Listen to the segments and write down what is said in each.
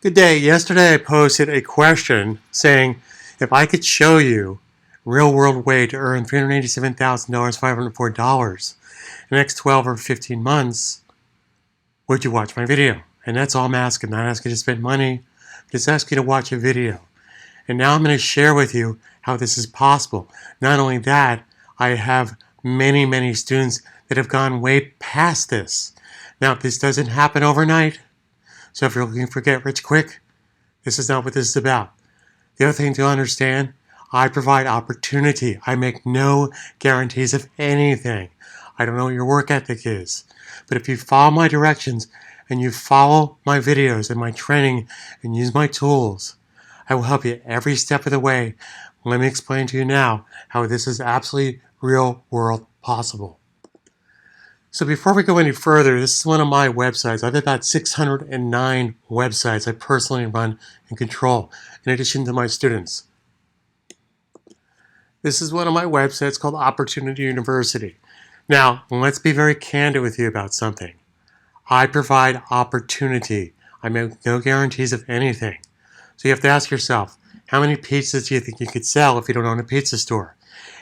Good day. Yesterday I posted a question saying if I could show you a real world way to earn $387,504 in the next 12 or 15 months, would you watch my video? And that's all I'm asking. I'm not asking you to spend money, just asking you to watch a video. And now I'm going to share with you how this is possible. Not only that, I have many students that have gone way past this. Now, this doesn't happen overnight. So if you're looking for get rich quick, this is not what this is about. The other thing to understand, I provide opportunity. I make no guarantees of anything. I don't know what your work ethic is. But if you follow my directions and you follow my videos and my training and use my tools, I will help you every step of the way. Let me explain to you now how this is absolutely real world possible. So before we go any further, this is one of my websites. I have about 609 websites I personally run and control, in addition to my students. This is one of my websites called Opportunity University. Now, let's be very candid with you about something. I provide opportunity. I make no guarantees of anything. So you have to ask yourself, how many pizzas do you think you could sell if you don't own a pizza store?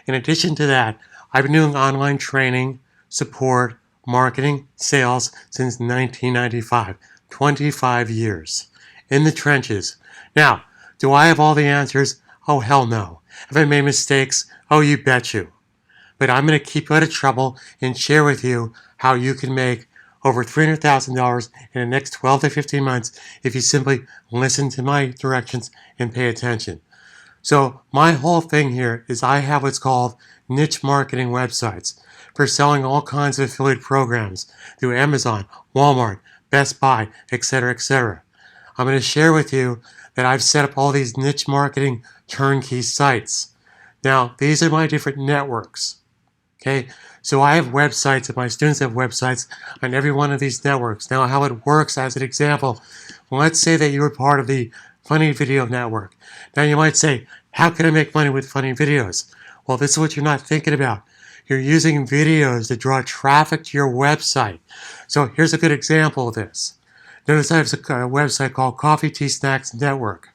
In addition to that, I've been doing online training, support, marketing, sales since 1995, 25 years, in the trenches. Now, do I have all the answers? Oh, hell no. Have I made mistakes? Oh, you bet you. But I'm going to keep you out of trouble and share with you how you can make over $300,000 in the next 12 to 15 months if you simply listen to my directions and pay attention. So my whole thing here is I have what's called niche marketing websites for selling all kinds of affiliate programs through Amazon, Walmart, Best Buy, etc., etc. I'm going to share with you that I've set up all these niche marketing turnkey sites. Now, these are my different networks. Okay, so I have websites and my students have websites on every one of these networks. Now, how it works as an example, well, let's say that you were part of the Funny Video Network. Now, you might say, how can I make money with funny videos? Well, this is what you're not thinking about. You're using videos to draw traffic to your website. So here's a good example of this. Notice I have a website called Coffee Tea Snacks Network.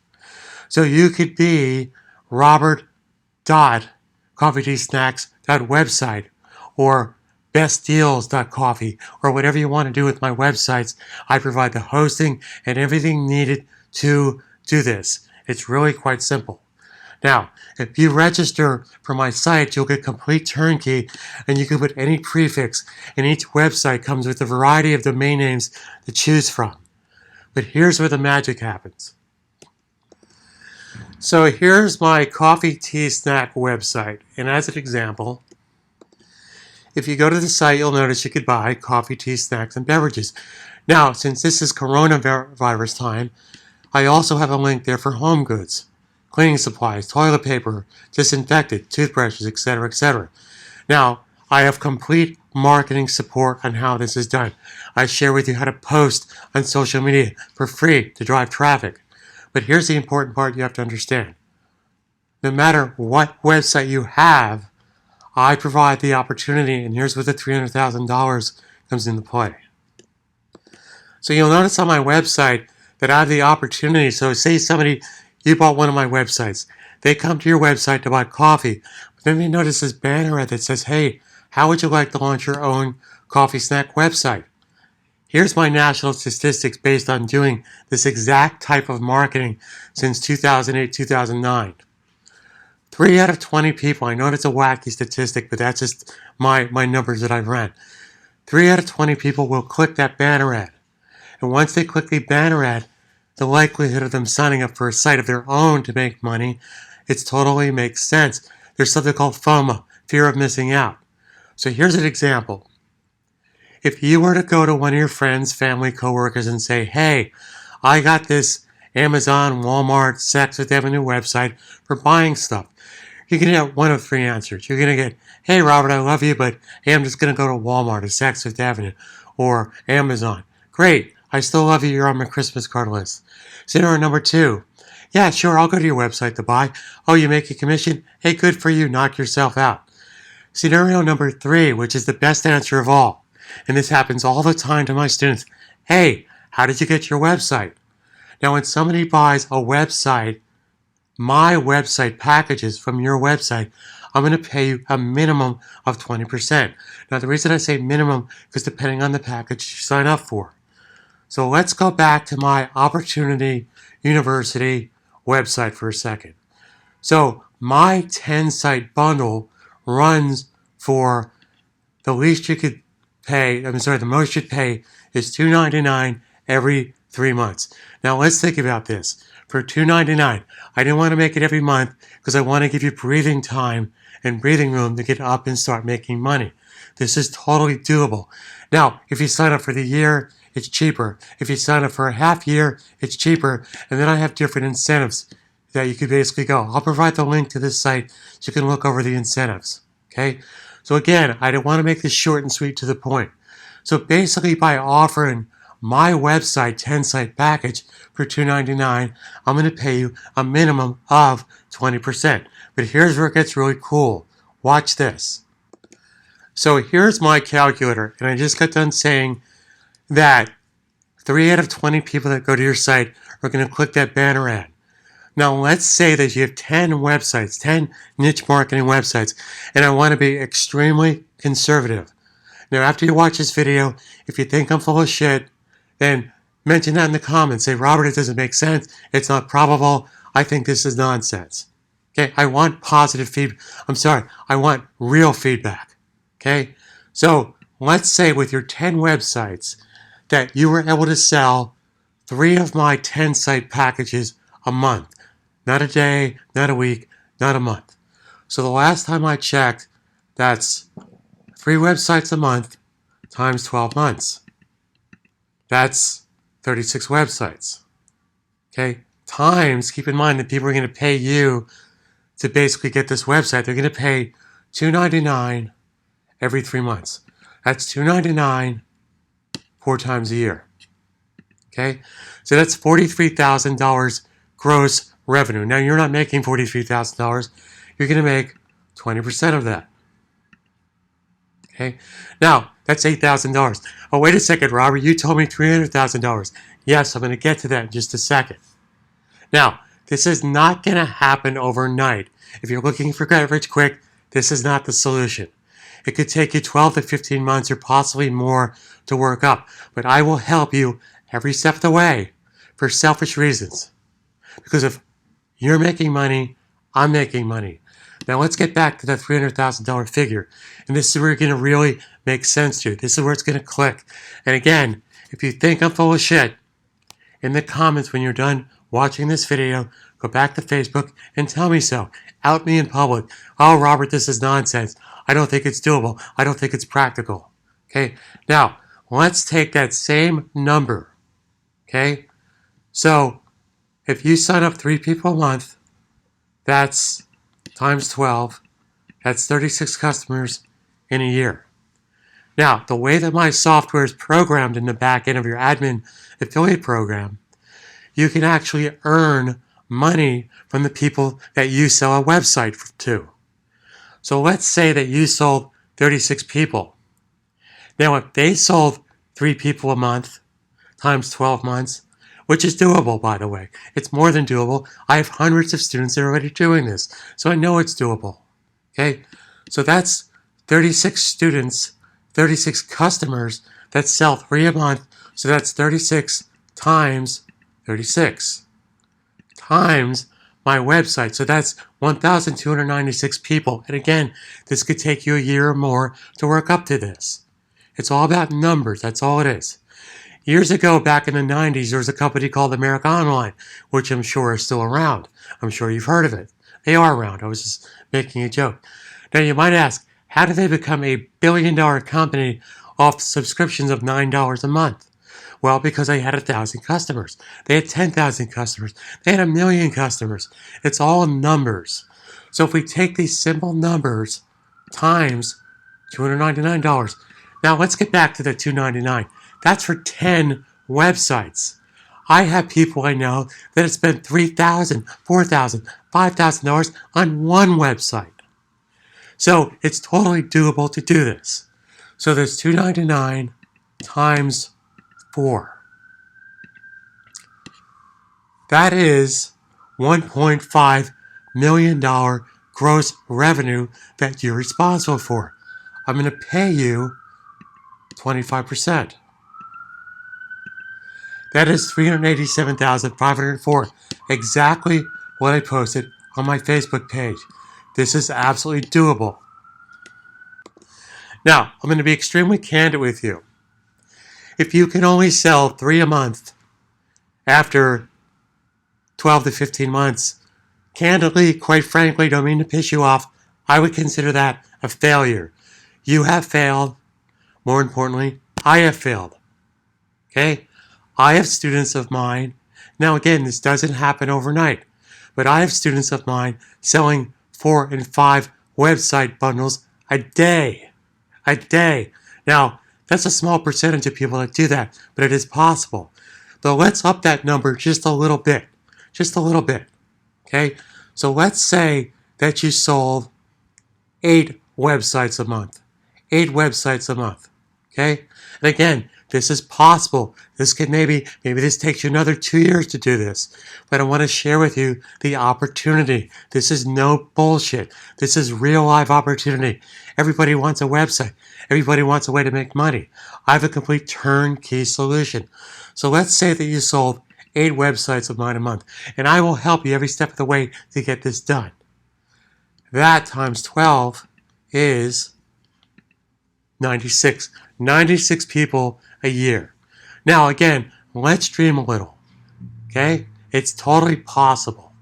So you could be robert.coffeeteasnacks.website or bestdeals.coffee or whatever you want to do with my websites. I provide the hosting and everything needed to do this. It's really quite simple. Now, if you register for my site, you'll get complete turnkey, and you can put any prefix, and each website comes with a variety of domain names to choose from. But here's where the magic happens. So here's my coffee tea snack website, and as an example, if you go to the site, you'll notice you could buy coffee, tea, snacks, and beverages. Now, since this is coronavirus time, I also have a link there for home goods. Cleaning supplies, toilet paper, disinfectant, toothbrushes, etc., etc. Now, I have complete marketing support on how this is done. I share with you how to post on social media for free to drive traffic. But here's the important part you have to understand. No matter what website you have, I provide the opportunity, and here's where the $300,000 comes into play. So you'll notice on my website that I have the opportunity. So say you bought one of my websites. They come to your website to buy coffee, but then they notice this banner ad that says, hey, how would you like to launch your own coffee snack website? Here's my national statistics based on doing this exact type of marketing since 2008, 2009. 3 out of 20 people, I know it's a wacky statistic, but that's just my numbers that I've ran. 3 out of 20 people will click that banner ad. And once they click the banner ad, the likelihood of them signing up for a site of their own to make money, it totally makes sense. There's something called FOMO, fear of missing out. So here's an example. If you were to go to one of your friends, family, coworkers and say, hey, I got this Amazon, Walmart, Saks Fifth Avenue website for buying stuff, you're going to get one of 3 answers. You're going to get, hey, Robert, I love you, but hey, I'm just going to go to Walmart or Saks Fifth Avenue or Amazon. Great. I still love you. You're on my Christmas card list. Scenario number 2. Yeah, sure, I'll go to your website to buy. Oh, you make a commission? Hey, good for you. Knock yourself out. Scenario number 3, which is the best answer of all, and this happens all the time to my students. Hey, how did you get your website? Now, when somebody buys a website, my website packages from your website, I'm going to pay you a minimum of 20%. Now, the reason I say minimum is depending on the package you sign up for. So let's go back to my Opportunity University website for a second. So my 10-site bundle runs for the least you could pay, the most you'd pay is $2.99 every 3 months. Now let's think about this. For $2.99, I didn't want to make it every month because I want to give you breathing time and breathing room to get up and start making money. This is totally doable. Now, if you sign up for the year, it's cheaper. If you sign up for a half year, it's cheaper. And then I have different incentives that you could basically go. I'll provide the link to this site so you can look over the incentives. Okay? So again, I don't want to make this short and sweet to the point. So basically by offering my website 10-site package for $2.99, I'm going to pay you a minimum of 20%. But here's where it gets really cool. Watch this. So here's my calculator, and I just got done saying that 3 out of 20 people that go to your site are going to click that banner ad. Now let's say that you have 10 websites, 10 niche marketing websites, and I want to be extremely conservative. Now after you watch this video, if you think I'm full of shit, then mention that in the comments. Say, Robert, it doesn't make sense. It's not probable. I think this is nonsense. Okay, I want positive feedback. I want real feedback. Okay, so let's say with your 10 websites that you were able to sell 3 of my 10-site packages a month. Not a day, not a week, not a month. So the last time I checked, that's 3 websites a month times 12 months. That's 36 websites. Okay? Times, keep in mind that people are going to pay you to basically get this website. They're going to pay $2.99 every 3 months. That's $2.99 4 times a year. Okay? So that's $43,000 gross revenue. Now you're not making $43,000. You're going to make 20% of that. Okay? Now, that's $8,000. Oh, wait a second, Robert. You told me $300,000. Yes, I'm going to get to that in just a second. Now, this is not going to happen overnight. If you're looking for get rich quick, this is not the solution. It could take you 12 to 15 months or possibly more to work up. But I will help you every step of the way for selfish reasons. Because if you're making money, I'm making money. Now let's get back to that $300,000 figure. And this is where it's going to really make sense to you. This is where it's going to click. And again, if you think I'm full of shit, in the comments when you're done watching this video, go back to Facebook and tell me so. Out me in public. Oh, Robert, this is nonsense. I don't think it's doable. I don't think it's practical. Okay? Now, let's take that same number. Okay? So, if you sign up 3 people a month, that's times 12. That's 36 customers in a year. Now, the way that my software is programmed in the back end of your admin affiliate program, you can actually earn money from the people that you sell a website to. So let's say that you sold 36 people. Now, if they sold 3 people a month times 12 months, which is doable, by the way. It's more than doable. I have hundreds of students that are already doing this, so I know it's doable. Okay? So that's 36 students, 36 customers that sell 3 a month, so that's 36 times 36 times my website. So that's 1,296 people. And again, this could take you a year or more to work up to this. It's all about numbers. That's all it is. Years ago, back in the 90s, there was a company called America Online, which I'm sure is still around. I'm sure you've heard of it. They are around. I was just making a joke. Now, you might ask, how did they become a billion-dollar company off subscriptions of $9 a month? Well, because they had 1,000 customers. They had 10,000 customers. They had 1 million customers. It's all numbers. So if we take these simple numbers times $299, now let's get back to the $299. That's for 10 websites. I have people I know that have spent $3,000, $4,000, $5,000 on one website. So it's totally doable to do this. So there's $299 times 4. That is $1.5 million gross revenue that you're responsible for. I'm going to pay you 25%. That is $387,504. Exactly what I posted on my Facebook page. This is absolutely doable. Now, I'm going to be extremely candid with you. If you can only sell 3 a month after 12 to 15 months, candidly, quite frankly, don't mean to piss you off, I would consider that a failure. You have failed. More importantly, I have failed. Okay? I have students of mine. Now, again, this doesn't happen overnight, but I have students of mine selling 4 and 5 website bundles a day. A day. Now, that's a small percentage of people that do that, but it is possible. But let's up that number just a little bit. Just a little bit. Okay? So let's say that you sold 8 websites a month. 8 websites a month. Okay? And again, this is possible. This could maybe this takes you another 2 years to do this. But I want to share with you the opportunity. This is no bullshit. This is real live opportunity. Everybody wants a website. Everybody wants a way to make money. I have a complete turnkey solution. So let's say that you sold 8 websites of mine a month, and I will help you every step of the way to get this done. That times 12 is 96. 96 people a year. Now, again, let's dream a little. Okay? It's totally possible.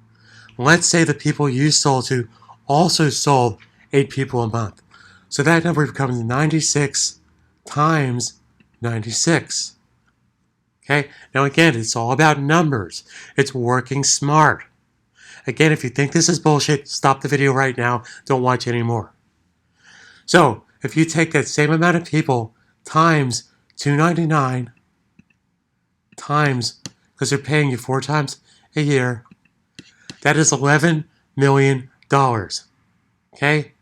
Let's say the people you sold to also sold 8 people a month. So that number becomes 96 times 96. Okay? Now, again, it's all about numbers. It's working smart. Again, if you think this is bullshit, stop the video right now. Don't watch anymore. So, if you take that same amount of people times $299 times, because they're paying you 4 times a year, that is $11 million. Okay?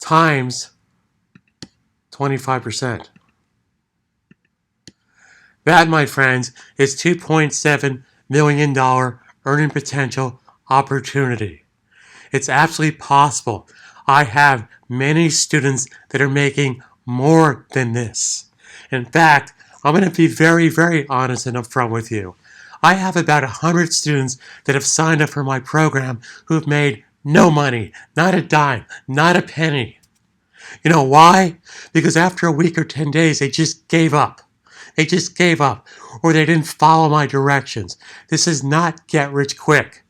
Times 25%. That, my friends, is $2.7 million earning potential opportunity. It's absolutely possible. I have many students that are making more than this. In fact, I'm going to be very, very honest and upfront with you. I have about 100 students that have signed up for my program who have made no money, not a dime, not a penny. You know why? Because after a week or 10 days, they just gave up. They just gave up, or they didn't follow my directions. This is not get rich quick.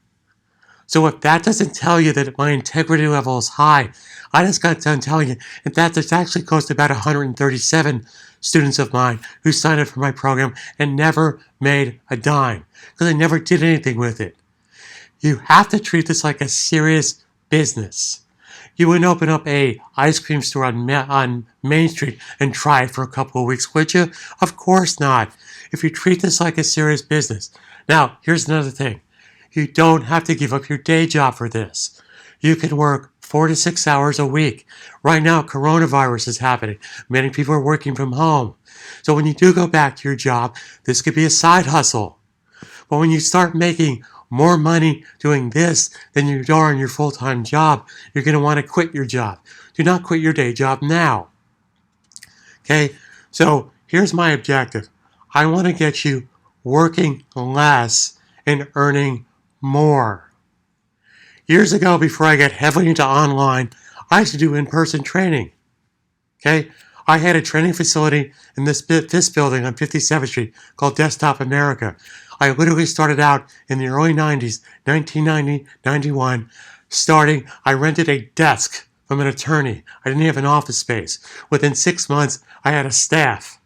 So if that doesn't tell you that my integrity level is high, I just got done telling you that there's actually close to about 137 students of mine who signed up for my program and never made a dime because I never did anything with it. You have to treat this like a serious business. You wouldn't open up a ice cream store on Main Street and try it for a couple of weeks, would you? Of course not. If you treat this like a serious business. Now, here's another thing. You don't have to give up your day job for this. You can work 4 to 6 hours a week. Right now, coronavirus is happening. Many people are working from home. So when you do go back to your job, this could be a side hustle. But when you start making more money doing this than you are in your full-time job, you're going to want to quit your job. Do not quit your day job now. Okay? So here's my objective. I want to get you working less and earning more. Years ago, before I got heavily into online, I used to do in-person training. Okay? I had a training facility in this building on 57th Street called Desktop America. I literally started out in the early 90s, 1990, 91. I rented a desk from an attorney. I didn't have an office space. Within 6 months, I had a staff.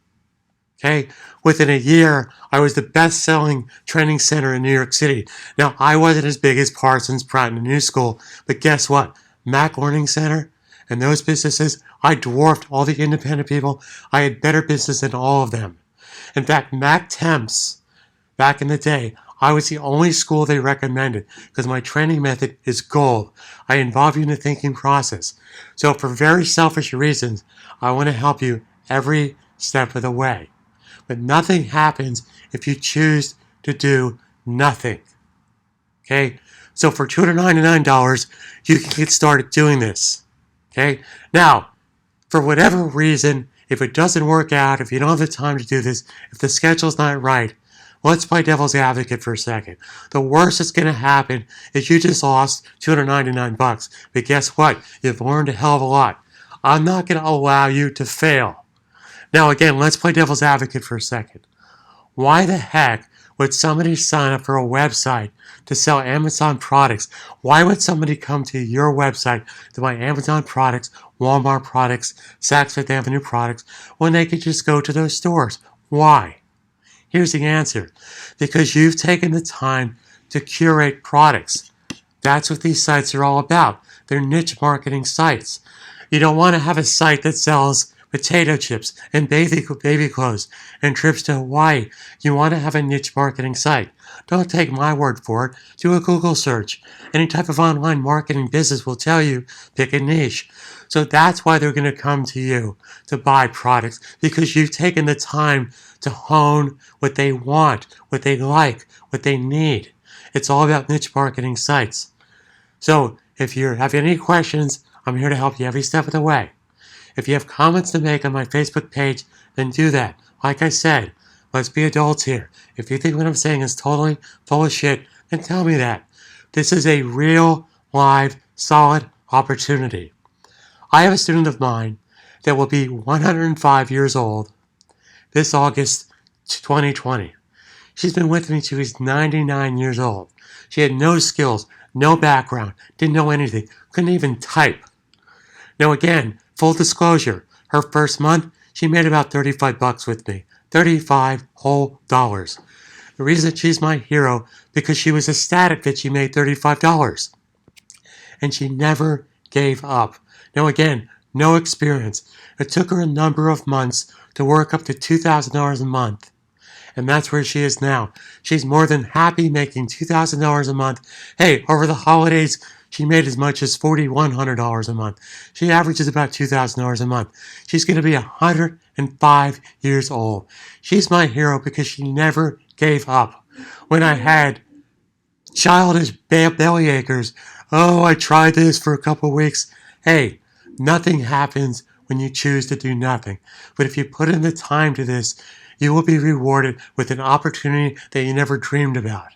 Okay? Within a year, I was the best-selling training center in New York City. Now, I wasn't as big as Parsons, Pratt, and New School, but guess what? Mac Learning Center and those businesses, I dwarfed all the independent people. I had better business than all of them. In fact, Mac Temps, back in the day, I was the only school they recommended because my training method is gold. I involve you in the thinking process. So for very selfish reasons, I want to help you every step of the way. But nothing happens if you choose to do nothing. Okay? So for $299, you can get started doing this. Okay? Now, for whatever reason, if it doesn't work out, if you don't have the time to do this, if the schedule's not right, let's play devil's advocate for a second. The worst that's going to happen is you just lost $299. But guess what? You've learned a hell of a lot. I'm not going to allow you to fail. Now again, let's play devil's advocate for a second. Why the heck would somebody sign up for a website to sell Amazon products? Why would somebody come to your website to buy Amazon products, Walmart products, Saks Fifth Avenue products, when they could just go to those stores? Why? Here's the answer. Because you've taken the time to curate products. That's what these sites are all about. They're niche marketing sites. You don't want to have a site that sells potato chips and baby clothes and trips to Hawaii. You want to have a niche marketing site. Don't take my word for it. Do a Google search. Any type of online marketing business will tell you, pick a niche. So that's why they're going to come to you to buy products, because you've taken the time to hone what they want, what they like, what they need. It's all about niche marketing sites. So if you have any questions, I'm here to help you every step of the way. If you have comments to make on my Facebook page, then do that. Like I said, let's be adults here. If you think what I'm saying is totally full of shit, then tell me that. This is a real, live, solid opportunity. I have a student of mine that will be 105 years old this August 2020. She's been with me till she's 99 years old. She had no skills, no background, didn't know anything, couldn't even type. Now again, full disclosure, her first month, she made about $35 with me. $35 whole dollars. The reason she's my hero, because she was ecstatic that she made $35. And she never gave up. Now again, no experience. It took her a number of months to work up to $2,000 a month. And that's where she is now. She's more than happy making $2,000 a month. Hey, over the holidays, she made as much as $4,100 a month. She averages about $2,000 a month. She's going to be 105 years old. She's my hero because she never gave up. When I had childish belly achers, oh, I tried this for a couple weeks. Hey, nothing happens when you choose to do nothing. But if you put in the time to this, you will be rewarded with an opportunity that you never dreamed about.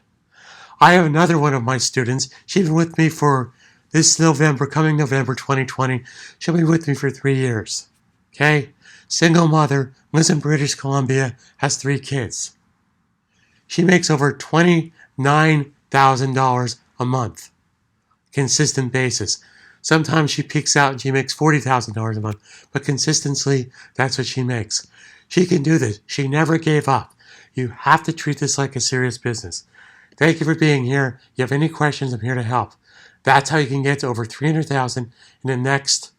I have another one of my students. She's been with me for this November, coming November 2020. She'll be with me for 3 years. Okay? Single mother, lives in British Columbia, has 3 kids. She makes over $29,000 a month. Consistent basis. Sometimes she peaks out and she makes $40,000 a month, but consistently, that's what she makes. She can do this. She never gave up. You have to treat this like a serious business. Thank you for being here. If you have any questions, I'm here to help. That's how you can get to over $300,000 in the next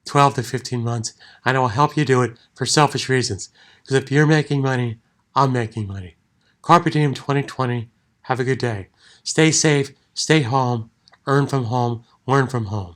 12 to 15 months, and I will help you do it for selfish reasons. Because if you're making money, I'm making money. Carpe Diem 2020. Have a good day. Stay safe, stay home, earn from home, learn from home.